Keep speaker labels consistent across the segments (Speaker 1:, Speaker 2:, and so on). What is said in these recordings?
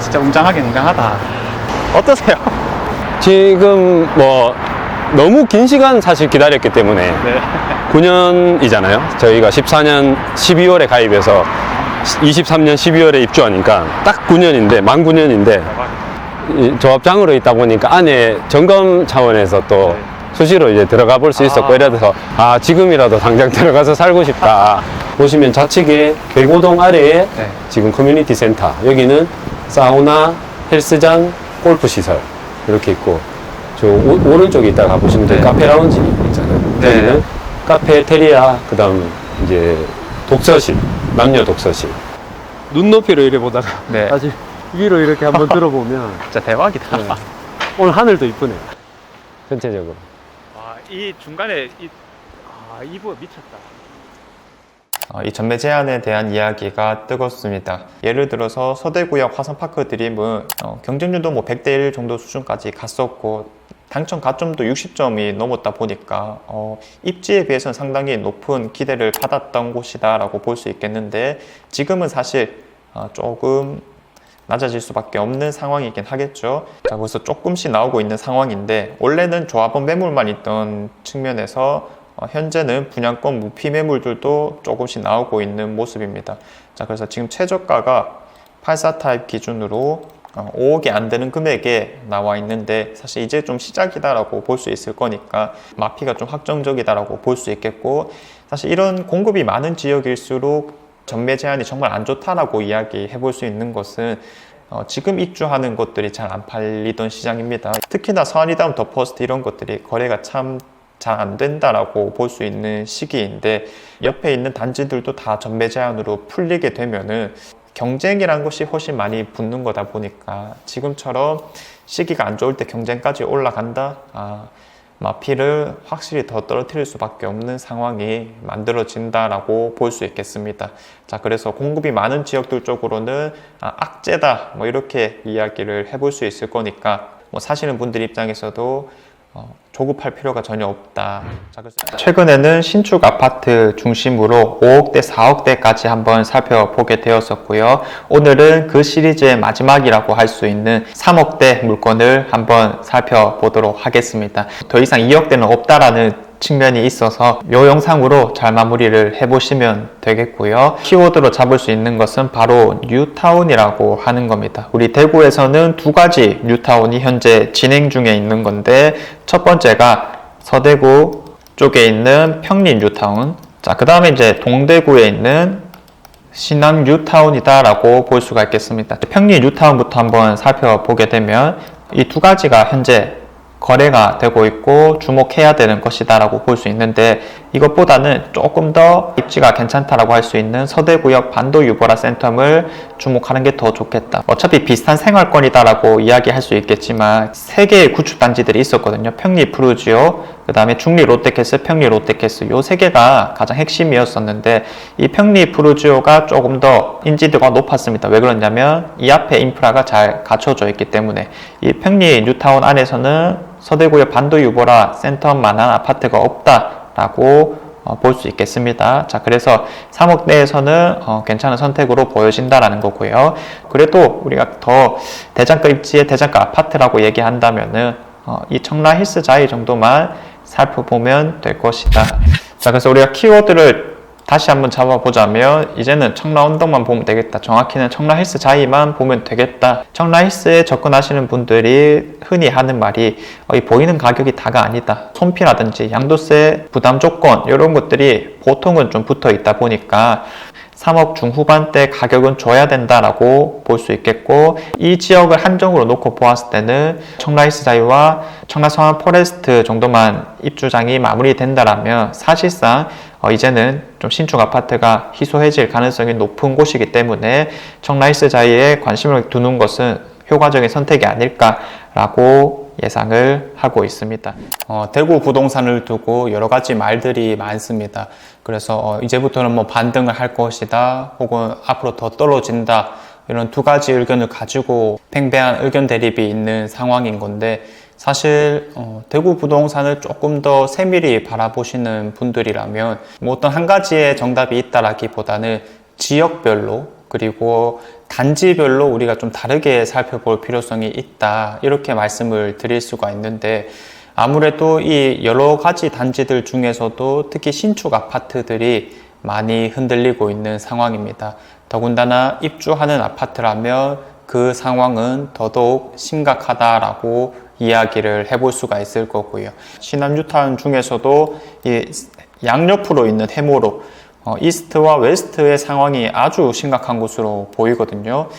Speaker 1: 진짜 웅장하다. 어떠세요?
Speaker 2: 지금 뭐 너무 긴 시간 사실 기다렸기 때문에
Speaker 1: 네.
Speaker 2: 9년이잖아요. 저희가 14년 12월에 가입해서 23년 12월에 입주하니까 딱 9년인데, 만 9년인데 조합장으로 있다 보니까 안에 점검 차원에서 또 수시로 이제 들어가 볼 수 있었고, 이래서 지금이라도 당장 들어가서 살고 싶다. 보시면 좌측에 괴고동 아래에
Speaker 1: 네.
Speaker 2: 지금 커뮤니티 센터, 여기는 사우나, 헬스장, 골프 시설 이렇게 있고, 저 오른쪽에 있다가 보시면
Speaker 1: 네.
Speaker 2: 카페 라운지 있잖아요.
Speaker 1: 네.
Speaker 2: 여기는 카페테리아, 그 다음 이제 독서실, 남녀 독서실. 눈높이로 이래 보다가
Speaker 1: 네.
Speaker 2: 사실 위로 이렇게 한번 들어보면
Speaker 1: 진짜 대박이다.
Speaker 2: 네. 오늘 하늘도 이쁘네. 전체적으로.
Speaker 1: 와, 이 중간에 이 부분 미쳤다.
Speaker 3: 이 전매 제한에 대한 이야기가 뜨겁습니다. 예를 들어서 서대구역 화성파크 드림은 경쟁률도 뭐 100대 1 정도 수준까지 갔었고, 당첨 가점도 60점이 넘었다 보니까 입지에 비해서는 상당히 높은 기대를 받았던 곳이다 라고 볼 수 있겠는데, 지금은 사실 조금 낮아질 수밖에 없는 상황이긴 하겠죠. 자, 그래서 조금씩 나오고 있는 상황인데, 원래는 조합원 매물만 있던 측면에서 현재는 분양권 무피 매물들도 조금씩 나오고 있는 모습입니다. 자, 그래서 지금 최저가가 84 타입 기준으로 5억이 안 되는 금액에 나와 있는데, 사실 이제 좀 시작이다라고 볼 수 있을 거니까 마피가 좀 확정적이다라고 볼 수 있겠고, 사실 이런 공급이 많은 지역일수록 전매 제한이 정말 안 좋다라고 이야기해 볼 수 있는 것은 지금 입주하는 것들이 잘 안 팔리던 시장입니다. 특히나 서한이다운 더 퍼스트 이런 것들이 거래가 참 잘 안 된다라고 볼 수 있는 시기인데, 옆에 있는 단지들도 다 전매 제한으로 풀리게 되면은 경쟁이라는 것이 훨씬 많이 붙는 거다 보니까, 지금처럼 시기가 안 좋을 때 경쟁까지 올라간다? 마피를 확실히 더 떨어뜨릴 수밖에 없는 상황이 만들어진다라고 볼 수 있겠습니다. 자, 그래서 공급이 많은 지역들 쪽으로는 악재다 뭐 이렇게 이야기를 해볼 수 있을 거니까, 뭐 사시는 분들 입장에서도 조급할 필요가 전혀 없다. 자, 그래서 최근에는 신축 아파트 중심으로 5억대, 4억대까지 한번 살펴보게 되었었고요. 오늘은 그 시리즈의 마지막이라고 할 수 있는 3억대 물건을 한번 살펴보도록 하겠습니다. 더 이상 2억대는 없다라는 측면이 있어서 이 영상으로 잘 마무리를 해보시면 되겠고요. 키워드로 잡을 수 있는 것은 바로 뉴타운이라고 하는 겁니다. 우리 대구에서는 두 가지 뉴타운이 현재 진행 중에 있는 건데, 첫 번째가 서대구 쪽에 있는 평리 뉴타운, 자, 그 다음에 이제 동대구에 있는 신안 뉴타운이다 라고 볼 수가 있겠습니다. 평리 뉴타운부터 한번 살펴보게 되면 이 두 가지가 현재 거래가 되고 있고 주목해야 되는 것이다 라고 볼 수 있는데, 이것보다는 조금 더 입지가 괜찮다라고 할 수 있는 서대구역 반도 유보라 센텀을 주목하는 게 더 좋겠다. 어차피 비슷한 생활권이다 라고 이야기할 수 있겠지만, 3개의 구축 단지들이 있었거든요. 평리 프루지오, 그 다음에 중리 롯데캐슬, 평리 롯데캐슬, 요 3개가 가장 핵심이었었는데, 이 평리 프루지오가 조금 더 인지도가 높았습니다. 왜 그러냐면 이 앞에 인프라가 잘 갖춰져 있기 때문에. 이 평리 뉴타운 안에서는 서대구역 반도 유보라 센터만한 아파트가 없다라고 볼 수 있겠습니다. 자, 그래서 3억대에서는 괜찮은 선택으로 보여진다라는 거고요. 그래도 우리가 더 대장가 입지의 대장가 아파트라고 얘기한다면은 이 청라 힐스자이 정도만 살펴보면 될 것이다. 자, 그래서 우리가 키워드를 다시 한번 잡아보자면, 이제는 청라 언덕만 보면 되겠다. 정확히는 청라 힐스 자이만 보면 되겠다. 청라 힐스에 접근하시는 분들이 흔히 하는 말이 이 보이는 가격이 다가 아니다. 손피라든지 양도세 부담 조건 이런 것들이 보통은 좀 붙어 있다 보니까 3억 중후반대 가격은 줘야 된다라고 볼 수 있겠고, 이 지역을 한정으로 놓고 보았을 때는 청라 힐스자이와 청라 성안 포레스트 정도만 입주장이 마무리된다라면 사실상 이제는 좀 신축 아파트가 희소해질 가능성이 높은 곳이기 때문에 청라 힐스자이에 관심을 두는 것은 효과적인 선택이 아닐까라고 예상을 하고 있습니다. 대구 부동산을 두고 여러 가지 말들이 많습니다. 그래서 이제부터는 뭐 반등을 할 것이다, 혹은 앞으로 더 떨어진다, 이런 두 가지 의견을 가지고 팽배한 의견 대립이 있는 상황인 건데, 사실 대구 부동산을 조금 더 세밀히 바라보시는 분들이라면 뭐 어떤 한 가지의 정답이 있다라기보다는 지역별로 그리고 단지별로 우리가 좀 다르게 살펴볼 필요성이 있다, 이렇게 말씀을 드릴 수가 있는데, 아무래도 이 여러 가지 단지들 중에서도 특히 신축 아파트들이 많이 흔들리고 있는 상황입니다. 더군다나 입주하는 아파트라면 그 상황은 더더욱 심각하다라고 이야기를 해볼 수가 있을 거고요. 신안뉴타운 중에서도 이 양옆으로 있는 해모로 이스트와 웨스트의 상황이 아주 심각한 것으로 보이거든요.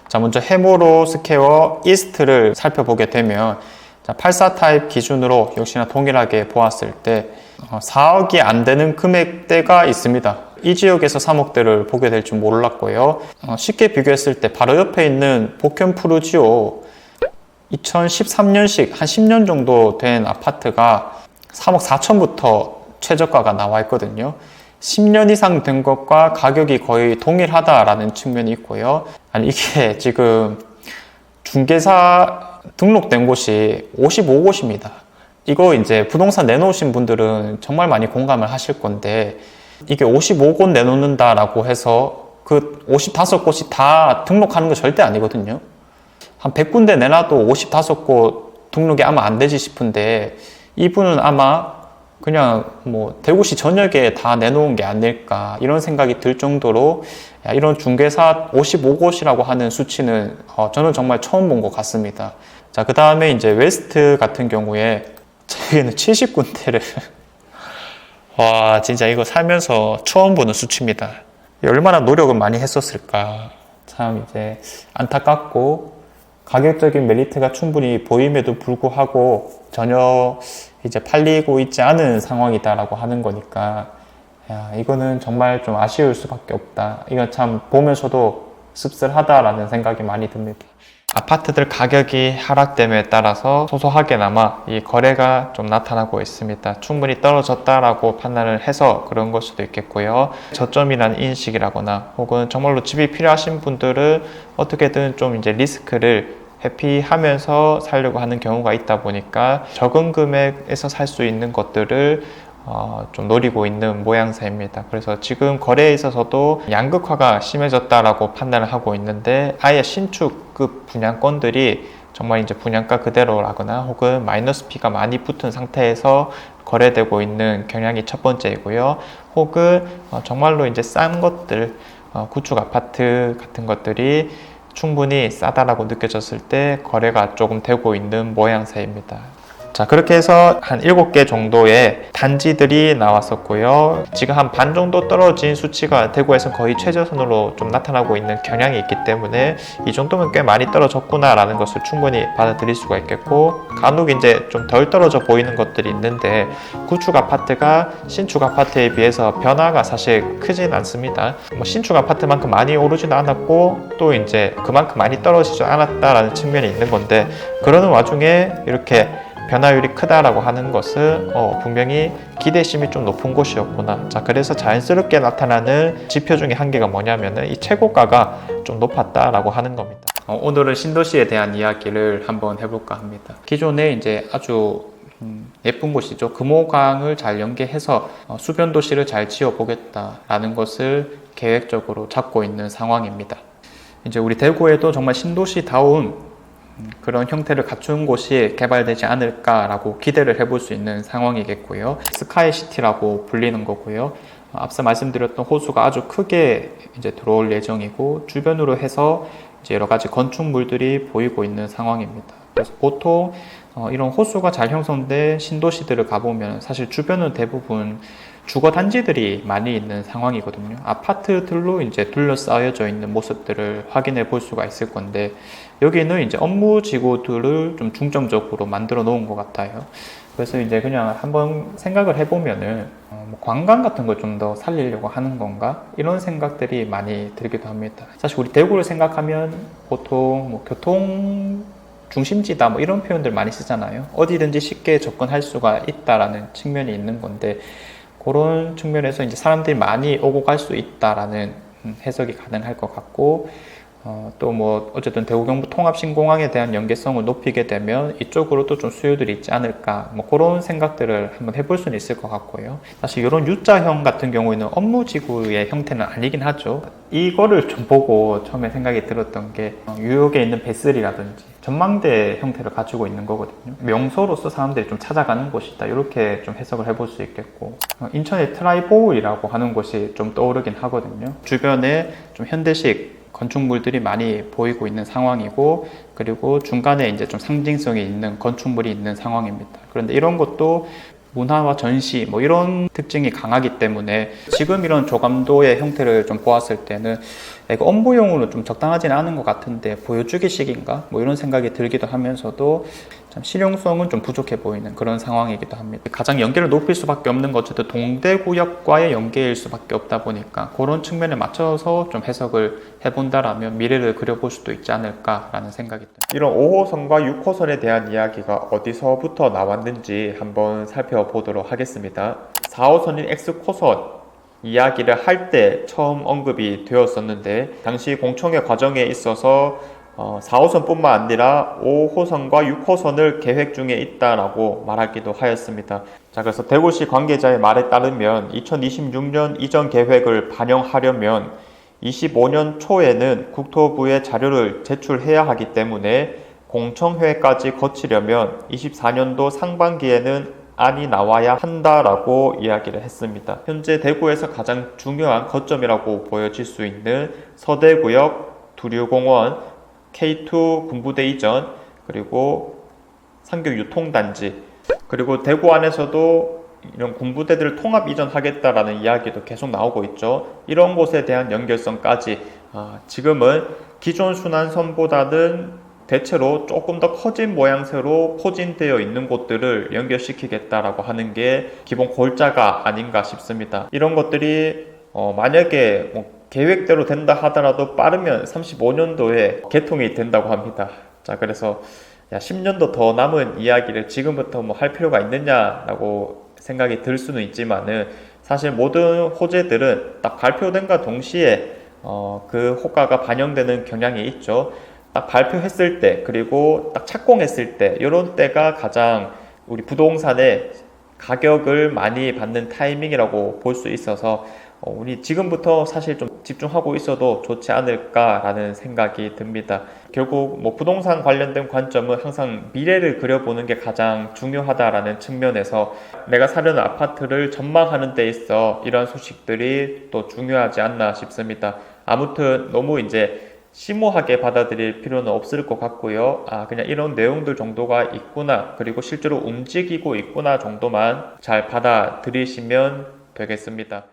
Speaker 3: 자, 먼저 해모로 스퀘어 이스트를 살펴보게 되면 84 타입 기준으로 역시나 동일하게 보았을 때 4억이 안 되는 금액대가 있습니다. 이 지역에서 3억대를 보게 될 줄 몰랐고요. 쉽게 비교했을 때 바로 옆에 있는 복현 푸르지오 2013년식 한 10년 정도 된 아파트가 3억 4천부터 최저가가 나와 있거든요. 10년 이상 된 것과 가격이 거의 동일하다라는 측면이 있고요. 아니, 이게 지금 중개사 등록된 곳이 55곳입니다. 이거 이제 부동산 내놓으신 분들은 정말 많이 공감을 하실 건데, 이게 55곳 내놓는다라고 해서 그 55곳이 다 등록하는 거 절대 아니거든요. 한 100군데 내놔도 55곳 등록이 아마 안 되지 싶은데, 이분은 아마 그냥 뭐 대구시 전역에 다 내놓은 게 아닐까, 이런 생각이 들 정도로, 이런 중개사 55곳이라고 하는 수치는 저는 정말 처음 본 것 같습니다. 자, 그 다음에 이제 웨스트 같은 경우에 저희는 70군데를 와, 진짜 이거 살면서 처음 보는 수치입니다. 얼마나 노력을 많이 했었을까. 참 이제 안타깝고, 가격적인 메리트가 충분히 보임에도 불구하고 전혀 이제 팔리고 있지 않은 상황이다라고 하는 거니까, 야, 이거는 정말 좀 아쉬울 수밖에 없다. 이거 참 보면서도 씁쓸하다라는 생각이 많이 듭니다. 아파트들 가격이 하락됨에 따라서 소소하게나마 이 거래가 좀 나타나고 있습니다. 충분히 떨어졌다라고 판단을 해서 그런 걸 수도 있겠고요. 저점이라는 인식이라거나 혹은 정말로 집이 필요하신 분들은 어떻게든 좀 이제 리스크를 회피하면서 살려고 하는 경우가 있다 보니까 적은 금액에서 살 수 있는 것들을 좀 노리고 있는 모양새입니다. 그래서 지금 거래에 있어서도 양극화가 심해졌다라고 판단을 하고 있는데, 아예 신축급 분양권들이 정말 이제 분양가 그대로라거나 혹은 마이너스 피가 많이 붙은 상태에서 거래되고 있는 경향이 첫 번째이고요. 혹은 정말로 이제 싼 것들, 구축 아파트 같은 것들이 충분히 싸다라고 느껴졌을 때 거래가 조금 되고 있는 모양새입니다. 자, 그렇게 해서 한 7개 정도의 단지들이 나왔었고요. 지금 한 반 정도 떨어진 수치가 대구에서 거의 최저선으로 좀 나타나고 있는 경향이 있기 때문에 이 정도면 꽤 많이 떨어졌구나 라는 것을 충분히 받아들일 수가 있겠고, 간혹 이제 좀 덜 떨어져 보이는 것들이 있는데, 구축 아파트가 신축 아파트에 비해서 변화가 사실 크진 않습니다. 뭐 신축 아파트만큼 많이 오르지도 않았고 또 이제 그만큼 많이 떨어지지 않았다라는 측면이 있는 건데, 그러는 와중에 이렇게 변화율이 크다라고 하는 것은 분명히 기대심이 좀 높은 곳이었구나. 자, 그래서 자연스럽게 나타나는 지표 중에 한 개가 뭐냐면은 이 최고가가 좀 높았다라고 하는 겁니다. 오늘은 신도시에 대한 이야기를 한번 해볼까 합니다. 기존에 이제 아주 예쁜 곳이죠. 금호강을 잘 연계해서 수변 도시를 잘 지어보겠다라는 것을 계획적으로 잡고 있는 상황입니다. 이제 우리 대구에도 정말 신도시다운 그런 형태를 갖춘 곳이 개발되지 않을까라고 기대를 해볼 수 있는 상황이겠고요. 스카이시티라고 불리는 거고요. 앞서 말씀드렸던 호수가 아주 크게 이제 들어올 예정이고, 주변으로 해서 이제 여러 가지 건축물들이 보이고 있는 상황입니다. 그래서 보통 이런 호수가 잘 형성된 신도시들을 가보면 사실 주변은 대부분 주거 단지들이 많이 있는 상황이거든요. 아파트들로 이제 둘러싸여져 있는 모습들을 확인해 볼 수가 있을 건데, 여기는 이제 업무 지구들을 좀 중점적으로 만들어 놓은 것 같아요. 그래서 이제 그냥 한번 생각을 해보면은 뭐 관광 같은 걸 좀 더 살리려고 하는 건가? 이런 생각들이 많이 들기도 합니다. 사실 우리 대구를 생각하면 보통 뭐 교통 중심지다 뭐 이런 표현들 많이 쓰잖아요. 어디든지 쉽게 접근할 수가 있다라는 측면이 있는 건데, 그런 측면에서 이제 사람들이 많이 오고 갈 수 있다라는 해석이 가능할 것 같고, 또 뭐 어쨌든 대구 경부 통합 신공항에 대한 연계성을 높이게 되면 이쪽으로도 좀 수요들이 있지 않을까, 뭐 그런 생각들을 한번 해볼 수는 있을 것 같고요. 사실 이런 U자형 같은 경우에는 업무지구의 형태는 아니긴 하죠. 이거를 좀 보고 처음에 생각이 들었던 게 뉴욕에 있는 베슬이라든지 전망대 형태를 가지고 있는 거거든요. 명소로서 사람들이 좀 찾아가는 곳이다, 이렇게 좀 해석을 해볼 수 있겠고, 인천의 트라이보울이라고 하는 곳이 좀 떠오르긴 하거든요. 주변에 좀 현대식 건축물들이 많이 보이고 있는 상황이고, 그리고 중간에 이제 좀 상징성이 있는 건축물이 있는 상황입니다. 그런데 이런 것도 문화와 전시 뭐 이런 특징이 강하기 때문에 지금 이런 조감도의 형태를 좀 보았을 때는 이거 업무용으로 좀 적당하지는 않은 것 같은데 보여주기식인가? 뭐 이런 생각이 들기도 하면서도 참 실용성은 좀 부족해 보이는 그런 상황이기도 합니다. 가장 연계를 높일 수밖에 없는 것, 어쨌든 동대구역과의 연계일 수밖에 없다 보니까 그런 측면에 맞춰서 좀 해석을 해본다라면 미래를 그려볼 수도 있지 않을까라는 생각이 듭니다.
Speaker 4: 이런 5호선과 6호선에 대한 이야기가 어디서부터 나왔는지 한번 살펴보도록 하겠습니다. 4호선인 X호선 이야기를 할 때 처음 언급이 되었었는데, 당시 공청회 과정에 있어서 4호선뿐만 아니라 5호선과 6호선을 계획 중에 있다라고 말하기도 하였습니다. 자, 그래서 대구시 관계자의 말에 따르면 2026년 이전 계획을 반영하려면 25년 초에는 국토부에 자료를 제출해야 하기 때문에 공청회까지 거치려면 24년도 상반기에는 안이 나와야 한다라고 이야기를 했습니다. 현재 대구에서 가장 중요한 거점이라고 보여질 수 있는 서대구역, 두류공원, K2 군부대 이전, 그리고 상교 유통단지, 그리고 대구 안에서도 이런 군부대들을 통합 이전하겠다라는 이야기도 계속 나오고 있죠. 이런 곳에 대한 연결성까지 지금은 기존 순환선보다는 대체로 조금 더 커진 모양새로 포진되어 있는 곳들을 연결시키겠다라고 하는 게 기본 골자가 아닌가 싶습니다. 이런 것들이 만약에 계획대로 된다 하더라도 빠르면 35년도에 개통이 된다고 합니다. 자, 그래서 10년도 더 남은 이야기를 지금부터 뭐 할 필요가 있느냐라고 생각이 들 수는 있지만은, 사실 모든 호재들은 딱 발표된과 동시에 그 효과가 반영되는 경향이 있죠. 딱 발표했을 때, 그리고 딱 착공했을 때, 이런 때가 가장 우리 부동산의 가격을 많이 받는 타이밍이라고 볼 수 있어서 우리 지금부터 사실 좀 집중하고 있어도 좋지 않을까라는 생각이 듭니다. 결국 뭐 부동산 관련된 관점은 항상 미래를 그려보는 게 가장 중요하다라는 측면에서 내가 사려는 아파트를 전망하는 데 있어 이런 소식들이 또 중요하지 않나 싶습니다. 아무튼 너무 이제 심오하게 받아들일 필요는 없을 것 같고요. 그냥 이런 내용들 정도가 있구나, 그리고 실제로 움직이고 있구나 정도만 잘 받아들이시면 되겠습니다.